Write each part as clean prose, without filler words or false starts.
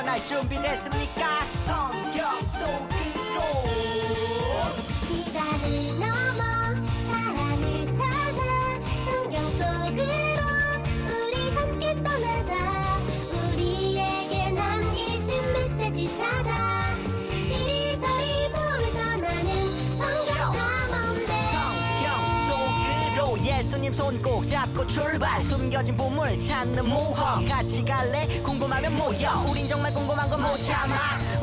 떠날 준비됐습니까? 성경 속으로 시간을 넘어 사랑을 찾아 성경 속으로 우리 함께 떠나자. 우리에게 남기신 메시지 찾아 이리저리 묻어나는 성경 탐험대. 성경 속으로 예수님 손 꼭 잡고 출발. 숨겨진 보물 찾는 모험 같이 갈래? 궁금하면 모여. 우린 정말 궁금한 건 못 참아.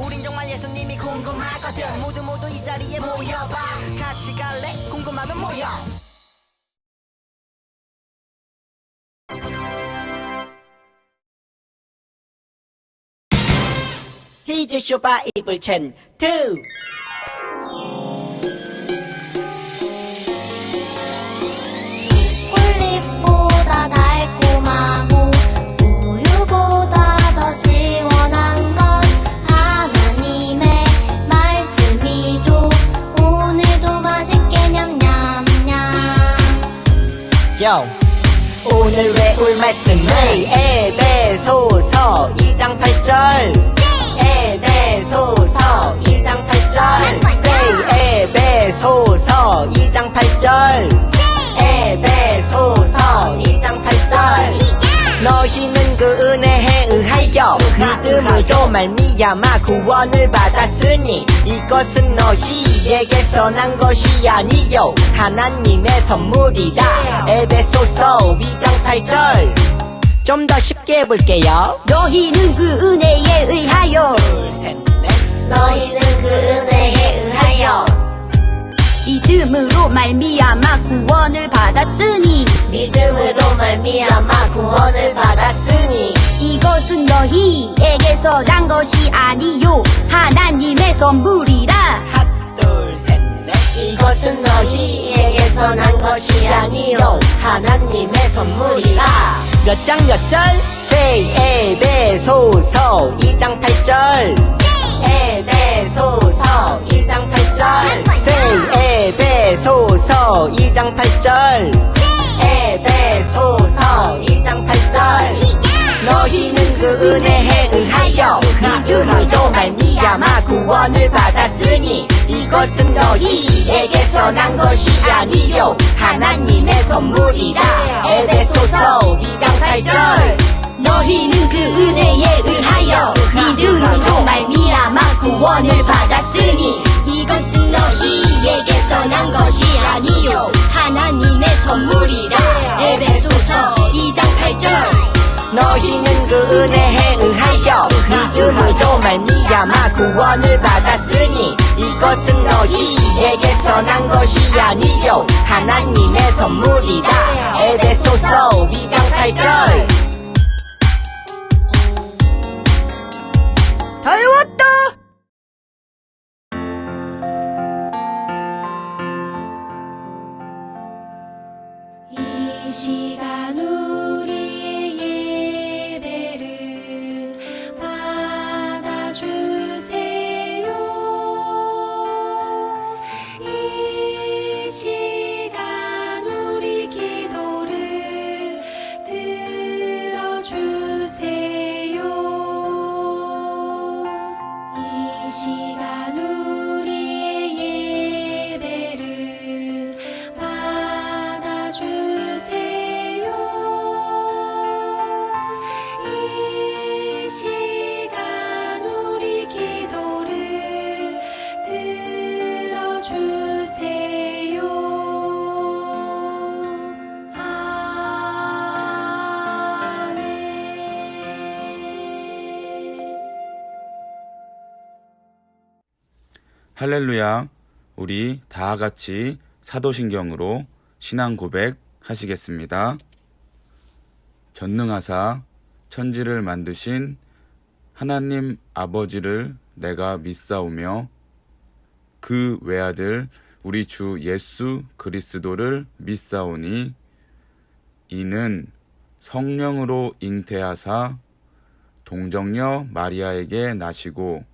우린 정말 예수님이 궁금하거든. 모두 이 자리에 모여봐. 같이 갈래? 궁금하면 모여. 히즈 쇼바 이불 첸 2. 꿀잎보다 달콤하고 우유보다 더 시원한 건 하나님의 말씀이죠. 오늘도 맛있게 냠냠냠. 오늘 외울 말씀은 에베소서 2장 8절. 에베소서 2장 8절. 에베소서 2장 8절. 에베소서 2장 8절. 너희는 그 은혜에 의하여 믿음으로 말미암아 구원을 받았으니 이것은 너희에게서 난 것이 아니요 하나님의 선물이라. 에베소서 2장 8절. 좀 더 쉽게 해볼게요. 너희는 그 은혜에 의하여 둘, 셋, 넷. 너희는 그 은혜에 의하여 믿음으로 말미암아 구원을 받았으니 믿음으로 말미암아 구원을 받았으니 이것은 너희에게서 난 것이 아니요 하나님의 선물이라. 하나, 둘, 셋, 넷. 이것은 너희에게서 난 것이 아니요 하나님의 선물이라. 몇 장 몇 절? 에베소서 2장 8절. 에베소서 2장 8절. 에베소서 2장 8절. 에베소서 2장 8절. 너희는 그 은혜에 의하여 믿음으로 말미암아 구원을 받았으니 이것은 너희에게서 난 것이 아니요 하나님의 선물이라. 에베소서 2장 8절. 너희는 그 은혜에 의하여 믿음으로 말미암아 구원을 받았으니 이것은 너희에게서 난 것이 아니요 하나님의 선물이라. 에베소서 2장 8절. 너희는 그 은혜에 의하여 믿음으로 말미암아 구원을 받았으니 이것은 너희에게서 난 것이 아니요 하나님의 선물이라. 에베소서 2장 8절. 다 외웠다. 이 시간 우리의 예배를 받아주세요. 이 시간 우리 기도를 들어주세요. 이 시간 우리의 예배를 받아주세요. 이 시간 우리 기도를 들어주세요. 아멘. 할렐루야. 우리 다 같이 사도신경으로 신앙 고백 하시겠습니다. 전능하사 천지를 만드신 하나님 아버지를 내가 믿사오며 그 외아들 우리 주 예수 그리스도를 믿사오니 이는 성령으로 잉태하사 동정녀 마리아에게 나시고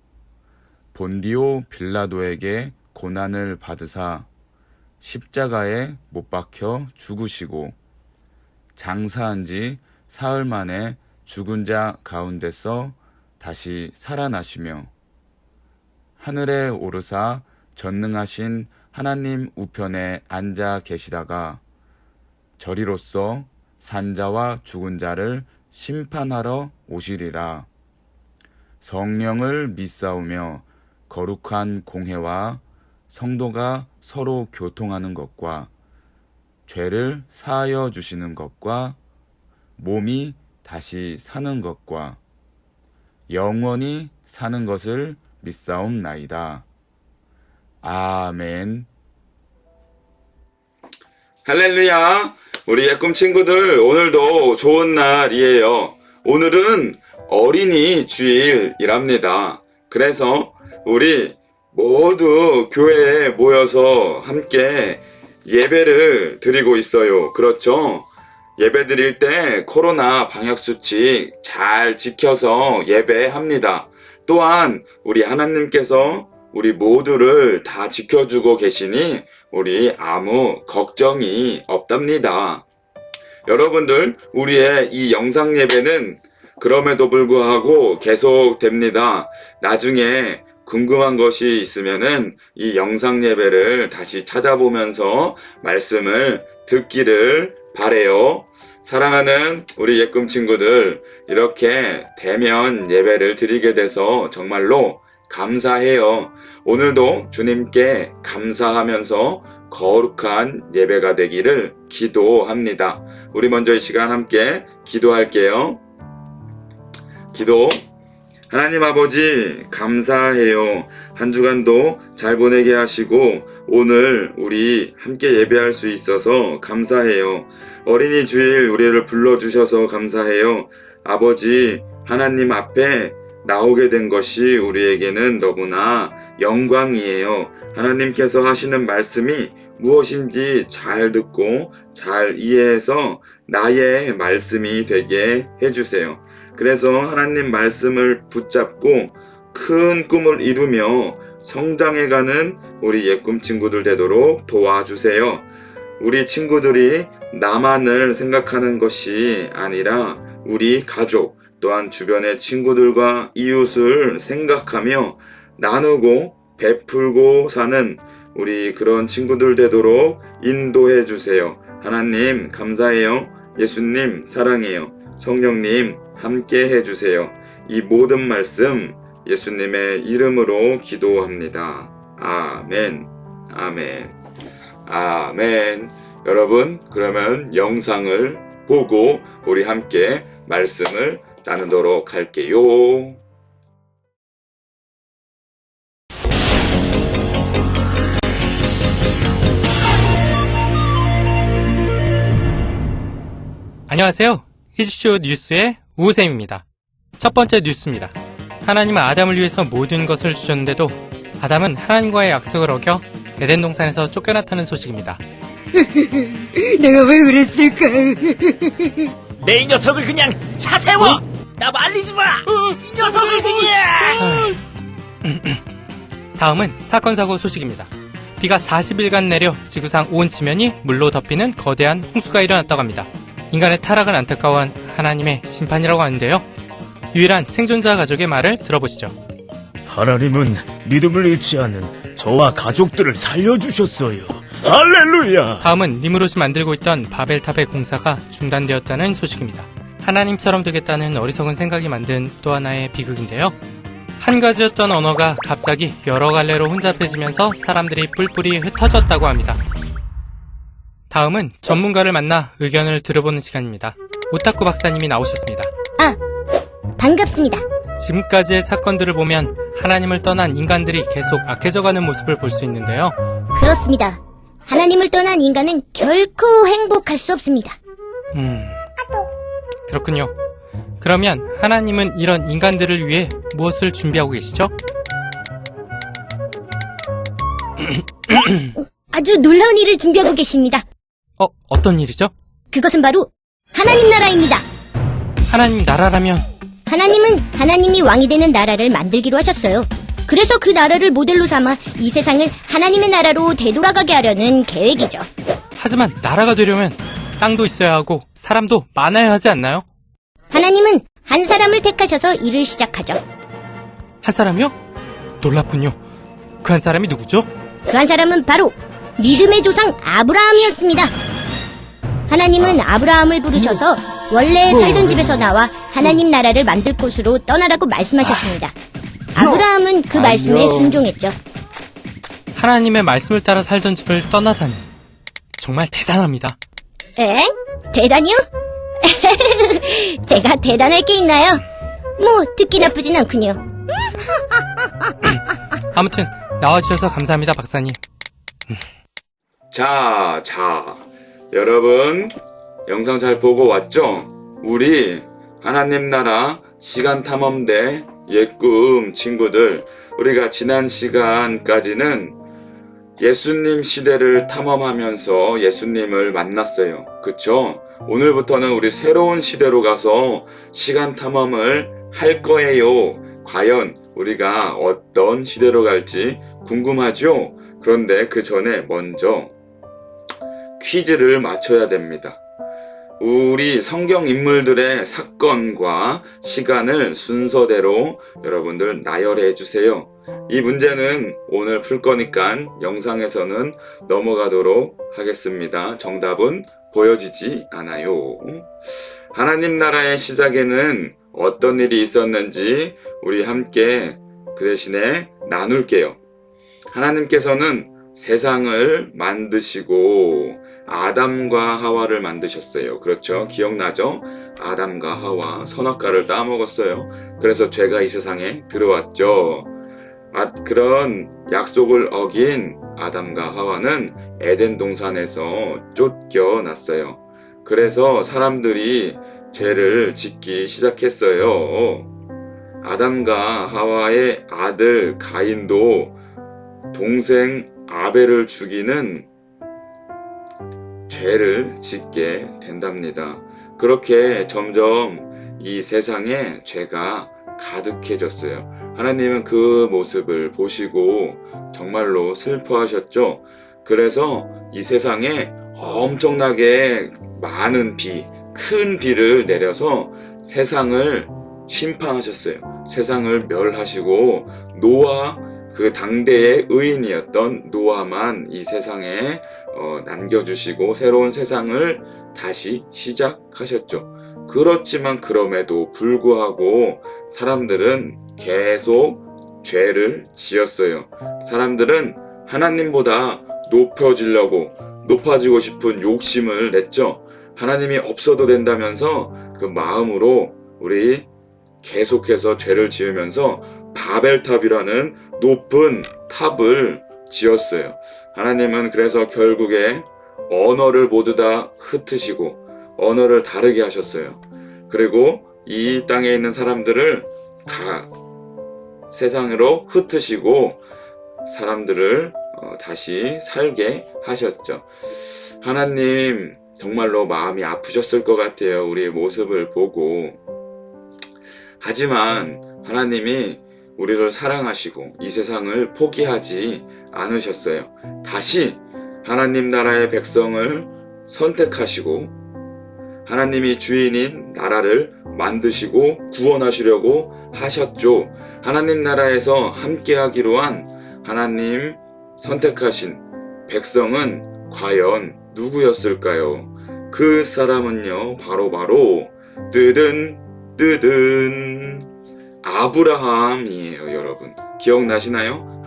본디오 빌라도에게 고난을 받으사 십자가에 못 박혀 죽으시고 장사한 지 사흘 만에 죽은 자 가운데서 다시 살아나시며 하늘에 오르사 전능하신 하나님 우편에 앉아 계시다가 저리로서 산자와 죽은 자를 심판하러 오시리라. 성령을 믿사오며 거룩한 공회와 성도가 서로 교통하는 것과 죄를 사하여 주시는 것과 몸이 다시 사는 것과 영원히 사는 것을 믿사옵나이다. 아멘. 할렐루야. 우리 예꿈 친구들, 오늘도 좋은 날이에요. 오늘은 어린이 주일이랍니다. 그래서 우리 모두 교회에 모여서 함께 예배를 드리고 있어요. 그렇죠? 예배 드릴 때 코로나 방역수칙 잘 지켜서 예배합니다. 또한 우리 하나님께서 우리 모두를 다 지켜주고 계시니 우리 아무 걱정이 없답니다. 여러분들, 우리의 이 영상 예배는 그럼에도 불구하고 계속됩니다. 나중에 궁금한 것이 있으면은 이 영상 예배를 다시 찾아보면서 말씀을 듣기를 바래요. 사랑하는 우리 예꿈 친구들, 이렇게 대면 예배를 드리게 돼서 정말로 감사해요. 오늘도 주님께 감사하면서 거룩한 예배가 되기를 기도합니다. 우리 먼저 이 시간 함께 기도할게요. 기도. 하나님 아버지, 감사해요. 한 주간도 잘 보내게 하시고 오늘 우리 함께 예배할 수 있어서 감사해요. 어린이 주일 우리를 불러주셔서 감사해요. 아버지, 하나님 앞에 나오게 된 것이 우리에게는 너무나 영광이에요. 하나님께서 하시는 말씀이 무엇인지 잘 듣고 잘 이해해서 나의 말씀이 되게 해주세요. 그래서 하나님 말씀을 붙잡고 큰 꿈을 이루며 성장해가는 우리 예꿈 친구들 되도록 도와주세요. 우리 친구들이 나만을 생각하는 것이 아니라 우리 가족, 또한 주변의 친구들과 이웃을 생각하며 나누고 베풀고 사는 우리 그런 친구들 되도록 인도해 주세요. 하나님 감사해요. 예수님 사랑해요. 성령님 함께 해주세요. 이 모든 말씀 예수님의 이름으로 기도합니다. 아멘. 아멘. 아멘. 여러분, 그러면 영상을 보고 우리 함께 말씀을 나누도록 할게요. 안녕하세요. 히즈쇼 뉴스의 우쌤입니다. 첫 번째 뉴스입니다. 하나님은 아담을 위해서 모든 것을 주셨는데도 아담은 하나님과의 약속을 어겨 에덴 동산에서 쫓겨났다는 소식입니다. 내가 왜 그랬을까? 내 이 녀석을 그냥 차세워! 나 말리지 마! 이 녀석을 그냥! 다음은 사건 사고 소식입니다. 비가 40일간 내려 지구상 온 지면이 물로 덮이는 거대한 홍수가 일어났다고 합니다. 인간의 타락을 안타까워한 하나님의 심판이라고 하는데요. 유일한 생존자 가족의 말을 들어보시죠. 하나님은 믿음을 잃지 않는 저와 가족들을 살려주셨어요. 할렐루야! 다음은 니무롯이 만들고 있던 바벨탑의 공사가 중단되었다는 소식입니다. 하나님처럼 되겠다는 어리석은 생각이 만든 또 하나의 비극인데요. 한 가지였던 언어가 갑자기 여러 갈래로 혼잡해지면서 사람들이 뿔뿔이 흩어졌다고 합니다. 다음은 전문가를 만나 의견을 들어보는 시간입니다. 오타쿠 박사님이 나오셨습니다. 반갑습니다. 지금까지의 사건들을 보면 하나님을 떠난 인간들이 계속 악해져가는 모습을 볼 수 있는데요. 그렇습니다. 하나님을 떠난 인간은 결코 행복할 수 없습니다. 그렇군요. 그러면 하나님은 이런 인간들을 위해 무엇을 준비하고 계시죠? 아주 놀라운 일을 준비하고 계십니다. 어떤 일이죠? 그것은 바로 하나님 나라입니다. 하나님 나라라면 하나님은 하나님이 왕이 되는 나라를 만들기로 하셨어요. 그래서 그 나라를 모델로 삼아 이 세상을 하나님의 나라로 되돌아가게 하려는 계획이죠. 하지만 나라가 되려면 땅도 있어야 하고 사람도 많아야 하지 않나요? 하나님은 한 사람을 택하셔서 일을 시작하죠. 한 사람이요? 놀랍군요. 그 한 사람이 누구죠? 그 한 사람은 바로 믿음의 조상 아브라함이었습니다. 하나님은 아브라함을 부르셔서 원래 살던 집에서 나와 하나님 나라를 만들 곳으로 떠나라고 말씀하셨습니다. 아브라함은 그 말씀에 순종했죠. 하나님의 말씀을 따라 살던 집을 떠나다니. 정말 대단합니다. 에? 대단히요? 제가 대단할 게 있나요? 뭐 듣기 나쁘진 않군요. 아무튼 나와주셔서 감사합니다, 박사님. 자, 여러분, 영상 잘 보고 왔죠? 우리 하나님 나라 시간 탐험대 옛꿈 친구들, 우리가 지난 시간까지는 예수님 시대를 탐험하면서 예수님을 만났어요. 그쵸? 오늘부터는 우리 새로운 시대로 가서 시간 탐험을 할 거예요. 과연 우리가 어떤 시대로 갈지 궁금하죠? 그런데 그 전에 먼저 퀴즈를 맞춰야 됩니다. 우리 성경 인물들의 사건과 시간을 순서대로 여러분들 나열해 주세요. 이 문제는 오늘 풀 거니까 영상에서는 넘어가도록 하겠습니다. 정답은 보여지지 않아요. 하나님 나라의 시작에는 어떤 일이 있었는지 우리 함께 그 대신에 나눌게요. 하나님께서는 세상을 만드시고 아담과 하와를 만드셨어요. 그렇죠? 기억나죠? 아담과 하와 선악과를 따먹었어요. 그래서 죄가 이 세상에 들어왔죠. 그런 약속을 어긴 아담과 하와는 에덴 동산에서 쫓겨났어요. 그래서 사람들이 죄를 짓기 시작했어요. 아담과 하와의 아들 가인도 동생 아벨을 죽이는 죄를 짓게 된답니다. 그렇게 점점 이 세상에 죄가 가득해졌어요. 하나님은 그 모습을 보시고 정말로 슬퍼하셨죠. 그래서 이 세상에 엄청나게 많은 큰 비를 내려서 세상을 심판하셨어요. 세상을 멸하시고 노아, 그 당대의 의인이었던 노아만 이 세상에 남겨주시고 새로운 세상을 다시 시작하셨죠. 그렇지만 그럼에도 불구하고 사람들은 계속 죄를 지었어요. 사람들은 하나님보다 높아지고 싶은 욕심을 냈죠. 하나님이 없어도 된다면서 그 마음으로 우리 계속해서 죄를 지으면서 바벨탑이라는 높은 탑을 지었어요. 하나님은 그래서 결국에 언어를 모두 다 흩으시고 언어를 다르게 하셨어요. 그리고 이 땅에 있는 사람들을 세상으로 흩으시고 사람들을 다시 살게 하셨죠. 하나님 정말로 마음이 아프셨을 것 같아요. 우리의 모습을 보고. 하지만 하나님이 우리를 사랑하시고 이 세상을 포기하지 않으셨어요. 다시 하나님 나라의 백성을 선택하시고 하나님이 주인인 나라를 만드시고 구원하시려고 하셨죠. 하나님 나라에서 함께하기로 한 하나님 선택하신 백성은 과연 누구였을까요? 그 사람은요, 바로 뜨든 아브라함이에요. 여러분 기억나시나요?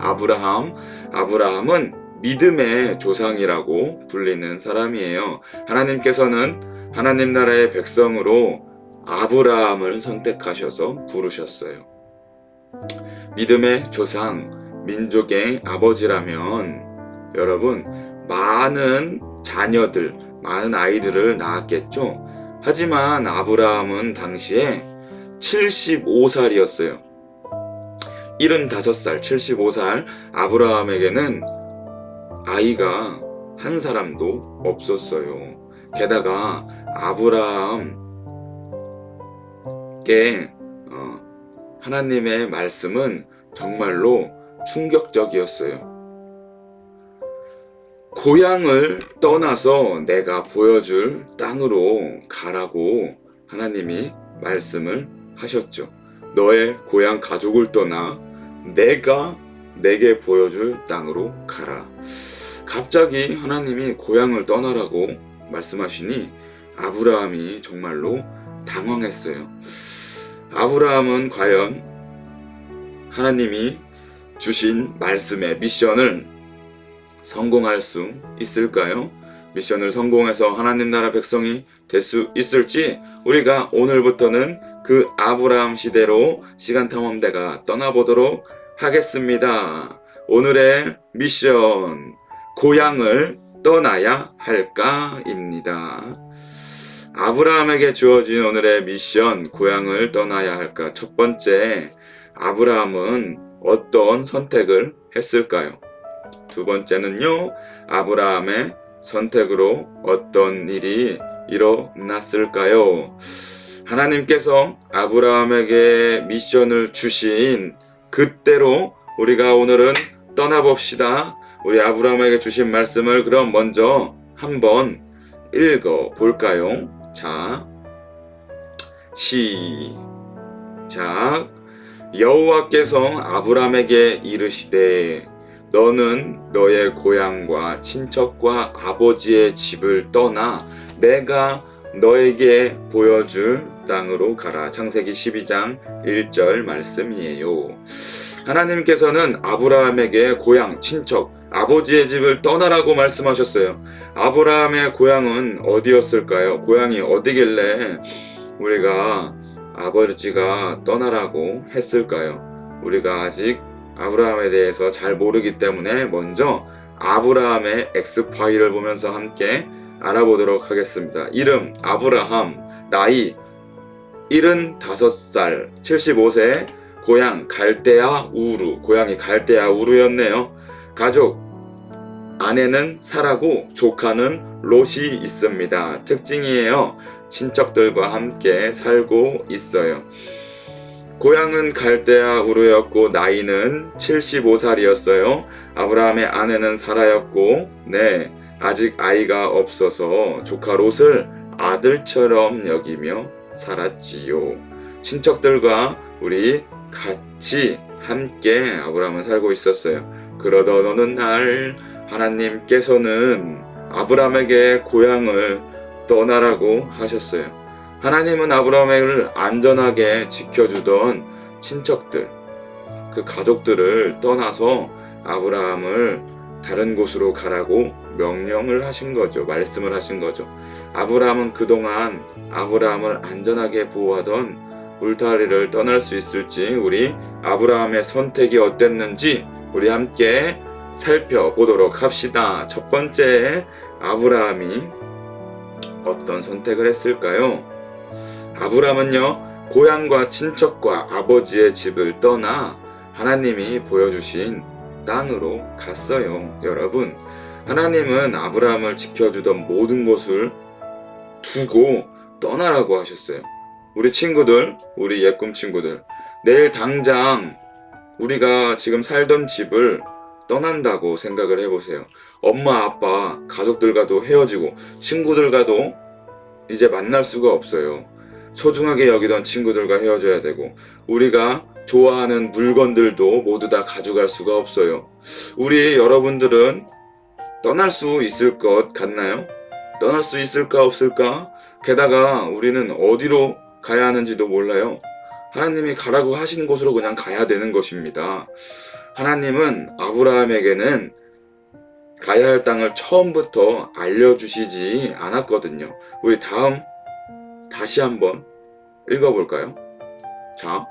아브라함은 믿음의 조상이라고 불리는 사람이에요. 하나님께서는 하나님 나라의 백성으로 아브라함을 선택하셔서 부르셨어요. 믿음의 조상, 민족의 아버지라면 여러분 많은 자녀들, 많은 아이들을 낳았겠죠. 하지만 아브라함은 당시에 75살이었어요. 75살, 75살 아브라함에게는 아이가 한 사람도 없었어요. 게다가 아브라함께 하나님의 말씀은 정말로 충격적이었어요. 고향을 떠나서 내가 보여줄 땅으로 가라고 하나님이 말씀을 하셨죠. 너의 고향 가족을 떠나 내가 내게 보여줄 땅으로 가라. 갑자기 하나님이 고향을 떠나라고 말씀하시니 아브라함이 정말로 당황했어요. 아브라함은 과연 하나님이 주신 말씀의 미션을 성공할 수 있을까요? 미션을 성공해서 하나님 나라 백성이 될 수 있을지 우리가 오늘부터는 그 아브라함 시대로 시간탐험대가 떠나보도록 하겠습니다. 오늘의 미션, 고향을 떠나야 할까입니다. 아브라함에게 주어진 오늘의 미션, 고향을 떠나야 할까? 첫 번째, 아브라함은 어떤 선택을 했을까요? 두 번째는요, 아브라함의 선택으로 어떤 일이 일어났을까요? 하나님께서 아브라함에게 미션을 주신 그때로 우리가 오늘은 떠나봅시다. 우리 아브라함에게 주신 말씀을 그럼 먼저 한번 읽어 볼까요? 자, 시작. 여호와께서 아브라함에게 이르시되 너는 너의 고향과 친척과 아버지의 집을 떠나 내가 너에게 보여줄 땅으로 가라. 창세기 12장 1절 말씀이에요. 하나님께서는 아브라함에게 고향, 친척, 아버지의 집을 떠나라고 말씀하셨어요. 아브라함의 고향은 어디였을까요? 고향이 어디길래 우리가 아버지가 떠나라고 했을까요? 우리가 아직 아브라함에 대해서 잘 모르기 때문에 먼저 아브라함의 엑스파일을 보면서 함께 알아보도록 하겠습니다. 이름 아브라함, 나이 75살, 75세, 고향 갈대아 우루, 고향이 갈대아 우루였네요. 가족, 아내는 사라고 조카는 롯이 있습니다. 특징이에요. 친척들과 함께 살고 있어요. 고향은 갈대아 우르였고 나이는 75살이었어요. 아브라함의 아내는 사라였고 아직 아이가 없어서 조카 롯을 아들처럼 여기며 살았지요. 친척들과 우리 같이 함께 아브라함은 살고 있었어요. 그러던 어느 날 하나님께서는 아브라함에게 고향을 떠나라고 하셨어요. 하나님은 아브라함을 안전하게 지켜주던 친척들, 그 가족들을 떠나서 아브라함을 다른 곳으로 가라고 명령을 하신 거죠. 말씀을 하신 거죠. 아브라함은 그동안 아브라함을 안전하게 보호하던 울타리를 떠날 수 있을지, 우리 아브라함의 선택이 어땠는지 우리 함께 살펴보도록 합시다. 첫 번째, 아브라함이 어떤 선택을 했을까요? 아브라함은요, 고향과 친척과 아버지의 집을 떠나 하나님이 보여주신 땅으로 갔어요. 여러분, 하나님은 아브라함을 지켜주던 모든 것을 두고 떠나라고 하셨어요. 우리 친구들, 우리 예꿈 친구들, 내일 당장 우리가 지금 살던 집을 떠난다고 생각을 해보세요. 엄마, 아빠, 가족들과도 헤어지고 친구들과도 이제 만날 수가 없어요. 소중하게 여기던 친구들과 헤어져야 되고 우리가 좋아하는 물건들도 모두 다 가져갈 수가 없어요. 우리 여러분들은 떠날 수 있을 것 같나요? 떠날 수 있을까 없을까? 게다가 우리는 어디로 가야 하는지도 몰라요. 하나님이 가라고 하신 곳으로 그냥 가야 되는 것입니다. 하나님은 아브라함에게는 가야 할 땅을 처음부터 알려주시지 않았거든요. 우리 다시 한번 읽어볼까요? 자,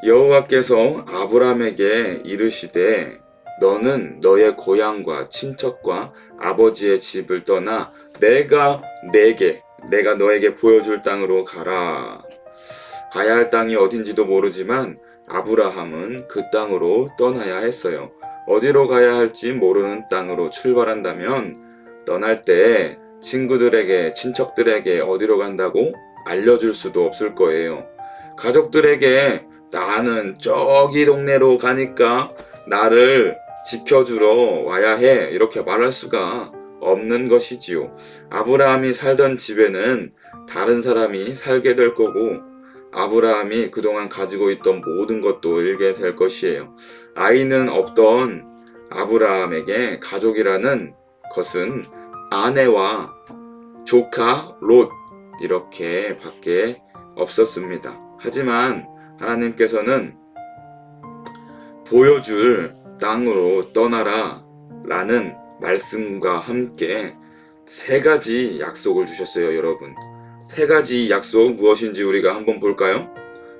여호와께서 아브라함에게 이르시되 너는 너의 고향과 친척과 아버지의 집을 떠나 내가 너에게 보여줄 땅으로 가라. 가야 할 땅이 어딘지도 모르지만 아브라함은 그 땅으로 떠나야 했어요. 어디로 가야 할지 모르는 땅으로 출발한다면 떠날 때 친구들에게, 친척들에게 어디로 간다고 알려줄 수도 없을 거예요. 가족들에게 나는 저기 동네로 가니까 나를 지켜주러 와야 해, 이렇게 말할 수가 없는 것이지요. 아브라함이 살던 집에는 다른 사람이 살게 될 거고 아브라함이 그동안 가지고 있던 모든 것도 잃게 될 것이에요. 아이는 없던 아브라함에게 가족이라는 것은 아내와 조카 롯 이렇게 밖에 없었습니다. 하지만 하나님께서는 보여줄 땅으로 떠나라 라는 말씀과 함께 세 가지 약속을 주셨어요, 여러분. 세 가지 약속 무엇인지 우리가 한번 볼까요?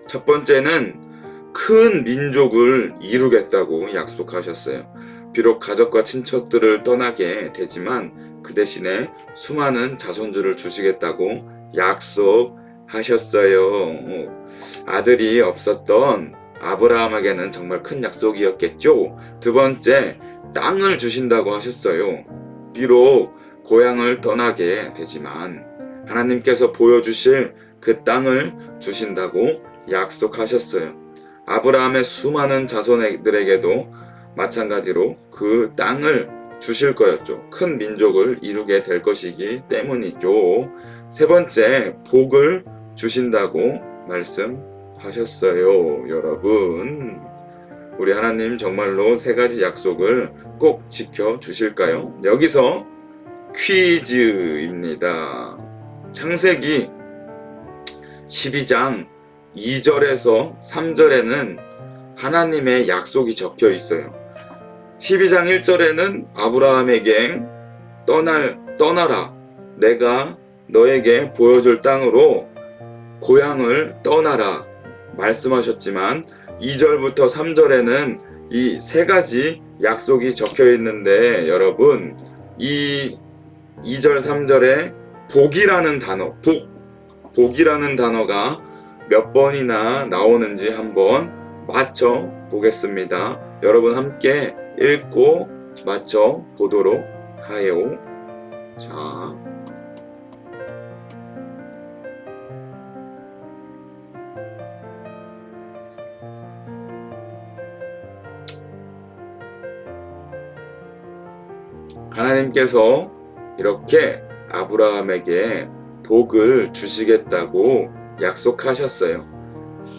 첫 번째는 큰 민족을 이루겠다고 약속하셨어요. 비록 가족과 친척들을 떠나게 되지만 그 대신에 수많은 자손들을 주시겠다고 약속하셨어요. 아들이 없었던 아브라함에게는 정말 큰 약속이었겠죠. 두 번째, 땅을 주신다고 하셨어요. 비록 고향을 떠나게 되지만 하나님께서 보여주실 그 땅을 주신다고 약속하셨어요. 아브라함의 수많은 자손들에게도 마찬가지로 그 땅을 주실 거였죠. 큰 민족을 이루게 될 것이기 때문이죠. 세 번째, 복을 주신다고 말씀하셨어요. 여러분, 우리 하나님 정말로 세 가지 약속을 꼭 지켜주실까요? 여기서 퀴즈입니다. 창세기 12장 2절에서 3절에는 하나님의 약속이 적혀 있어요. 12장 1절에는 아브라함에게 떠나라. 내가 너에게 보여줄 땅으로 고향을 떠나라 말씀하셨지만 2절부터 3절에는 이 세 가지 약속이 적혀 있는데 여러분, 이 2절 3절에 복이라는 단어, 복이라는 단어가 몇 번이나 나오는지 한번 맞춰 보겠습니다. 여러분 함께 읽고 맞춰 보도록 하요. 자, 하나님께서 이렇게 아브라함에게 복을 주시겠다고 약속하셨어요.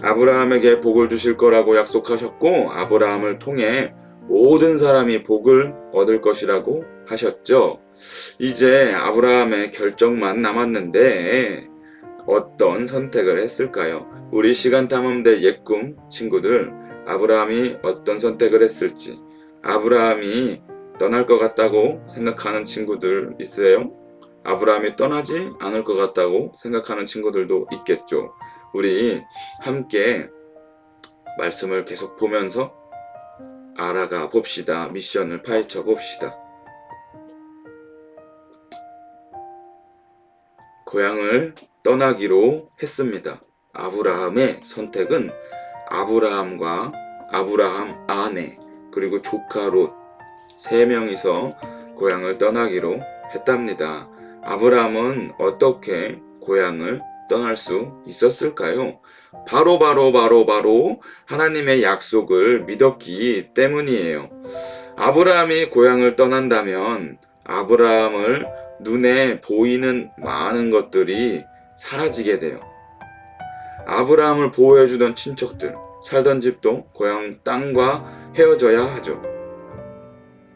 아브라함에게 복을 주실 거라고 약속하셨고 아브라함을 통해 모든 사람이 복을 얻을 것이라고 하셨죠. 이제 아브라함의 결정만 남았는데 어떤 선택을 했을까요? 우리 시간탐험대 옛꿈 친구들, 아브라함이 어떤 선택을 했을지, 아브라함이 떠날 것 같다고 생각하는 친구들 있어요? 아브라함이 떠나지 않을 것 같다고 생각하는 친구들도 있겠죠. 우리 함께 말씀을 계속 보면서 알아가 봅시다. 미션을 파헤쳐 봅시다. 고향을 떠나기로 했습니다. 아브라함의 선택은 아브라함과 아브라함 아내 그리고 조카 롯 3명이서 고향을 떠나기로 했답니다. 아브라함은 어떻게 고향을 떠날 수 있었을까요? 바로 하나님의 약속을 믿었기 때문이에요. 아브라함이 고향을 떠난다면 아브라함을 눈에 보이는 많은 것들이 사라지게 돼요. 아브라함을 보호해주던 친척들, 살던 집도 고향 땅과 헤어져야 하죠.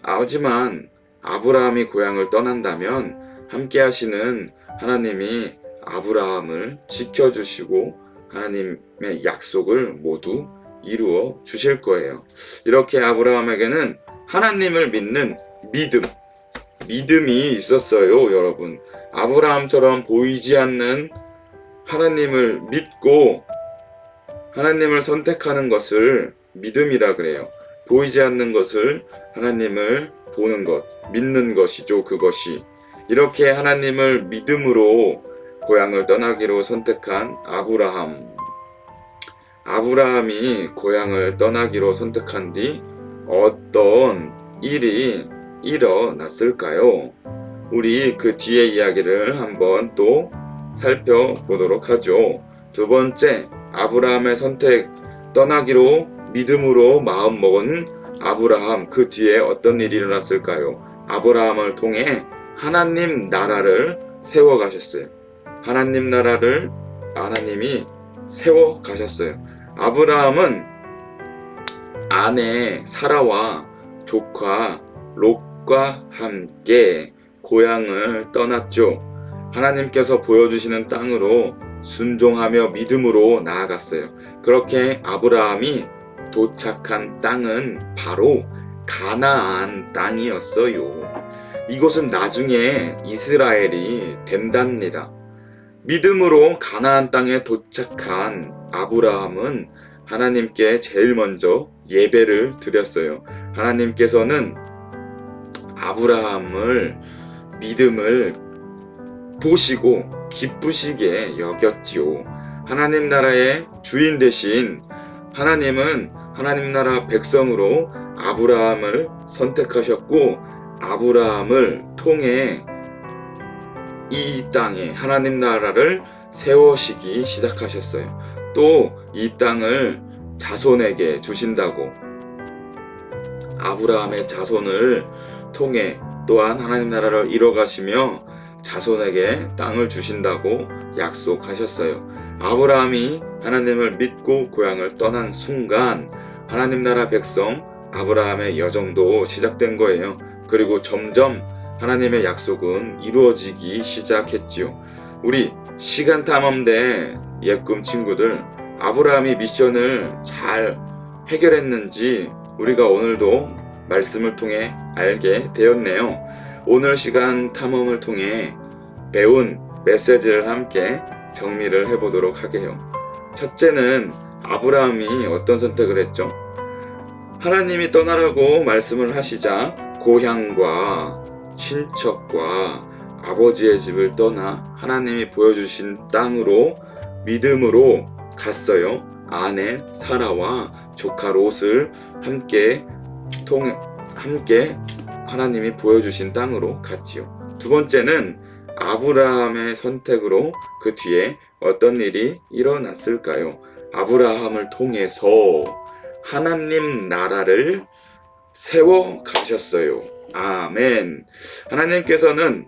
하지만 아브라함이 고향을 떠난다면 함께 하시는 하나님이 아브라함을 지켜주시고 하나님의 약속을 모두 이루어 주실 거예요. 이렇게 아브라함에게는 하나님을 믿는 믿음이 있었어요, 여러분. 아브라함처럼 보이지 않는 하나님을 믿고 하나님을 선택하는 것을 믿음이라 그래요. 보이지 않는 것을 하나님을 보는 것, 믿는 것이죠, 그것이. 이렇게 하나님을 믿음으로 고향을 떠나기로 선택한 아브라함이 고향을 떠나기로 선택한 뒤 어떤 일이 일어났을까요? 우리 그 뒤의 이야기를 한번 또 살펴보도록 하죠. 두 번째, 아브라함의 선택, 떠나기로 믿음으로 마음먹은 아브라함, 그 뒤에 어떤 일이 일어났을까요? 아브라함을 통해 하나님 나라를 세워 가셨어요. 하나님 나라를 하나님이 세워 가셨어요. 아브라함은 아내 사라와 조카 롯과 함께 고향을 떠났죠. 하나님께서 보여주시는 땅으로 순종하며 믿음으로 나아갔어요. 그렇게 아브라함이 도착한 땅은 바로 가나안 땅이었어요. 이곳은 나중에 이스라엘이 된답니다. 믿음으로 가나안 땅에 도착한 아브라함은 하나님께 제일 먼저 예배를 드렸어요. 하나님께서는 아브라함을 믿음을 보시고 기쁘시게 여겼지요. 하나님 나라의 주인 되신 하나님은 하나님 나라 백성으로 아브라함을 선택하셨고 아브라함을 통해 이 땅에 하나님 나라를 세우시기 시작하셨어요. 또 이 땅을 자손에게 주신다고 아브라함의 자손을 통해 또한 하나님 나라를 이뤄가시며 자손에게 땅을 주신다고 약속하셨어요. 아브라함이 하나님을 믿고 고향을 떠난 순간 하나님 나라 백성 아브라함의 여정도 시작된 거예요. 그리고 점점 하나님의 약속은 이루어지기 시작했지요. 우리 시간탐험대 옛꿈 친구들, 아브라함이 미션을 잘 해결했는지 우리가 오늘도 말씀을 통해 알게 되었네요. 오늘 시간 탐험을 통해 배운 메시지를 함께 정리를 해보도록 하게요. 첫째는 아브라함이 어떤 선택을 했죠? 하나님이 떠나라고 말씀을 하시자 고향과 친척과 아버지의 집을 떠나 하나님이 보여주신 땅으로 믿음으로 갔어요. 아내 사라와 조카 롯을 함께 하나님이 보여주신 땅으로 갔지요. 두 번째는 아브라함의 선택으로 그 뒤에 어떤 일이 일어났을까요? 아브라함을 통해서 하나님 나라를 세워 가셨어요. 아멘. 하나님께서는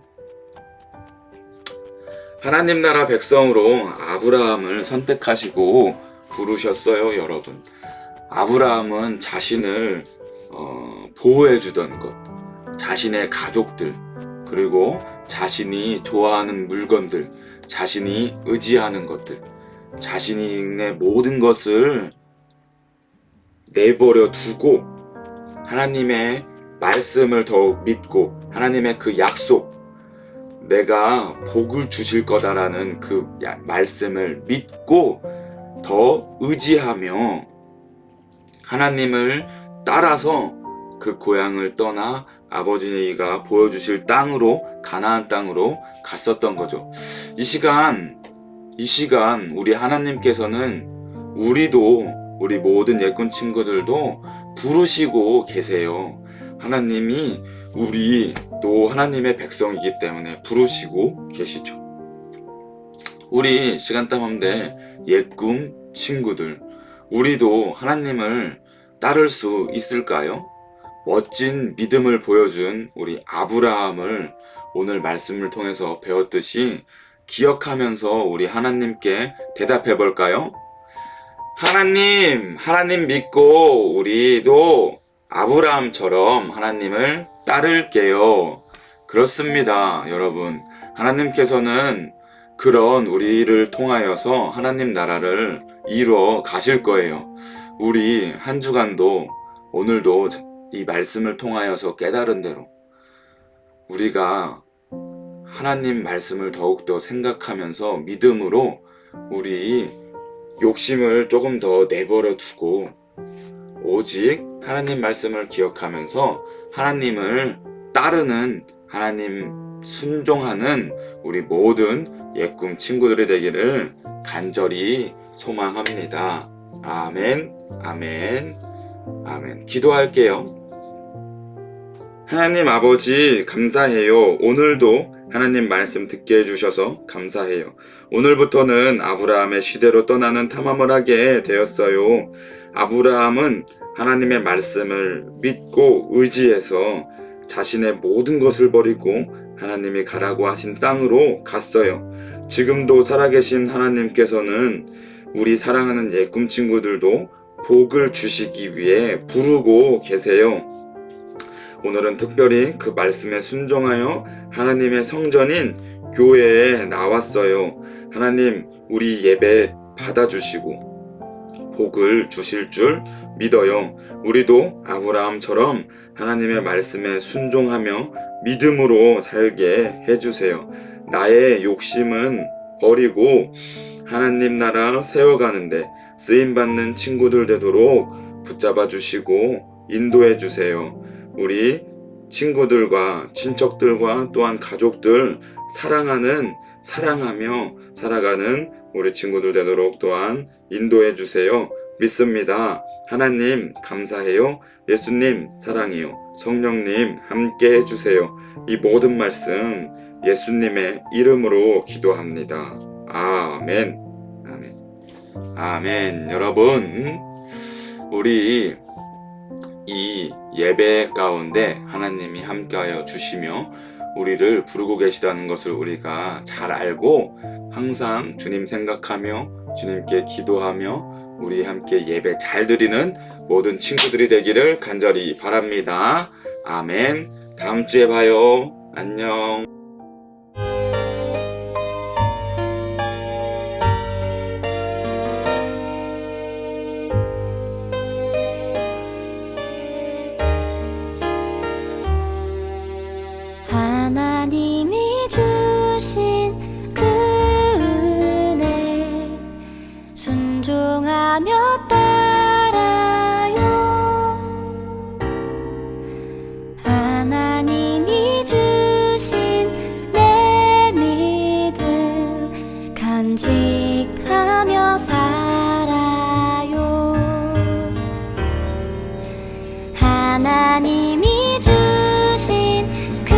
하나님 나라 백성으로 아브라함을 선택하시고 부르셨어요, 여러분. 아브라함은 자신을 보호해주던 것, 자신의 가족들, 그리고 자신이 좋아하는 물건들, 자신이 의지하는 것들, 자신의 모든 것을 내버려 두고 하나님의 말씀을 더욱 믿고 하나님의 그 약속, 내가 복을 주실 거다라는 그 말씀을 믿고 더 의지하며 하나님을 따라서 그 고향을 떠나 아버지가 보여주실 땅으로, 가나안 땅으로 갔었던 거죠. 이 시간 우리 하나님께서는 우리 모든 예꾼 친구들도 부르시고 계세요. 하나님이 우리도 하나님의 백성이기 때문에 부르시고 계시죠. 우리 시간탐험대 옛꿈 친구들, 우리도 하나님을 따를 수 있을까요? 멋진 믿음을 보여준 우리 아브라함을 오늘 말씀을 통해서 배웠듯이 기억하면서 우리 하나님께 대답해 볼까요? 하나님 믿고 우리도 아브라함처럼 하나님을 따를게요. 그렇습니다, 여러분. 하나님께서는 그런 우리를 통하여서 하나님 나라를 이루어 가실 거예요. 우리 한 주간도 오늘도 이 말씀을 통하여서 깨달은 대로 우리가 하나님 말씀을 더욱더 생각하면서 믿음으로 우리 욕심을 조금 더 내버려 두고 오직 하나님 말씀을 기억하면서 하나님을 따르는, 하나님 순종하는 우리 모든 옛꿈 친구들이 되기를 간절히 소망합니다. 아멘, 아멘, 아멘. 기도할게요. 하나님 아버지 감사해요. 오늘도 하나님 말씀 듣게 해주셔서 감사해요. 오늘부터는 아브라함의 시대로 떠나는 탐험을 하게 되었어요. 아브라함은 하나님의 말씀을 믿고 의지해서 자신의 모든 것을 버리고 하나님이 가라고 하신 땅으로 갔어요. 지금도 살아계신 하나님께서는 우리 사랑하는 예꿈 친구들도 복을 주시기 위해 부르고 계세요. 오늘은 특별히 그 말씀에 순종하여 하나님의 성전인 교회에 나왔어요. 하나님, 우리 예배 받아주시고 복을 주실 줄 믿어요. 우리도 아브라함처럼 하나님의 말씀에 순종하며 믿음으로 살게 해주세요. 나의 욕심은 버리고 하나님 나라 세워가는데 쓰임받는 친구들 되도록 붙잡아 주시고 인도해 주세요. 우리 친구들과 친척들과 또한 가족들 사랑하며 살아가는 우리 친구들 되도록 또한 인도해 주세요. 믿습니다. 하나님 감사해요. 예수님 사랑해요. 성령님 함께 해주세요. 이 모든 말씀 예수님의 이름으로 기도합니다. 아멘. 아멘. 아멘. 여러분, 우리 이 예배 가운데 하나님이 함께하여 주시며 우리를 부르고 계시다는 것을 우리가 잘 알고 항상 주님 생각하며 주님께 기도하며 우리 함께 예배 잘 드리는 모든 친구들이 되기를 간절히 바랍니다. 아멘. 다음 주에 봐요. 안녕. 하나님이 주신 그 은혜 순종하며 따라요. 하나님이 주신 내 믿음 간직하며 살아요. 하나님이 주신 그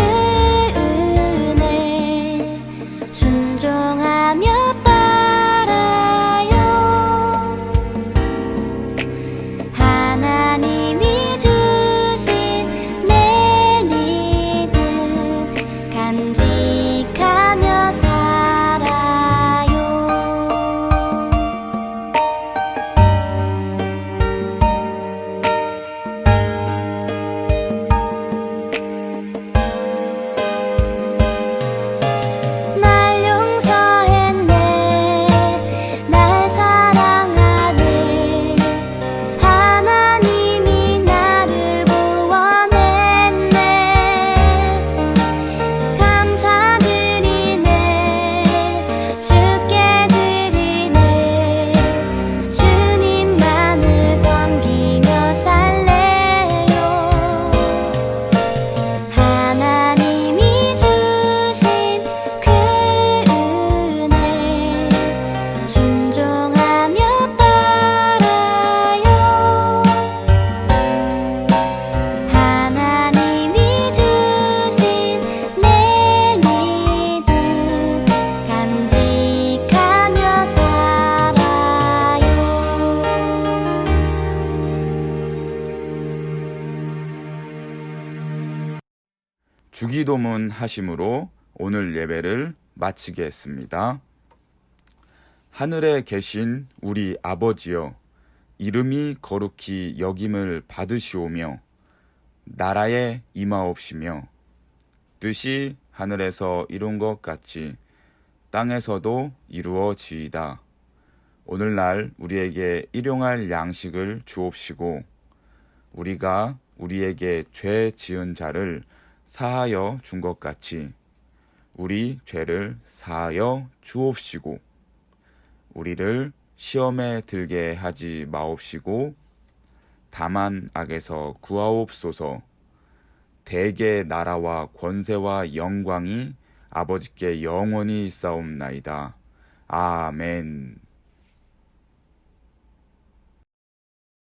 은혜 순종하며 따라요. 하나님이 주신 내 믿음 간직하며 살아요. 날 용서했네, 날 사랑하네. 하나님이 나를 구원했네. 감사드리네, 주께 드리네. 주님만을 섬기며 살래요. 하나님이 주신 그 은혜 순종하며 따라요. 하나님이 주신 내 믿음 간직하며 살아요. 주기도문 하심으로 오늘 예배를 마치겠습니다. 하늘에 계신 우리 아버지여, 이름이 거룩히 여김을 받으시오며 나라에 임하옵시며 뜻이 하늘에서 이룬 것 같이 땅에서도 이루어지이다. 오늘날 우리에게 일용할 양식을 주옵시고 우리가 우리에게 죄 지은 자를 사하여 준 것 같이 우리 죄를 사하여 주옵시고 우리를 시험에 들게 하지 마옵시고 다만 악에서 구하옵소서. 대개 나라와 권세와 영광이 아버지께 영원히 있사옵나이다. 아멘.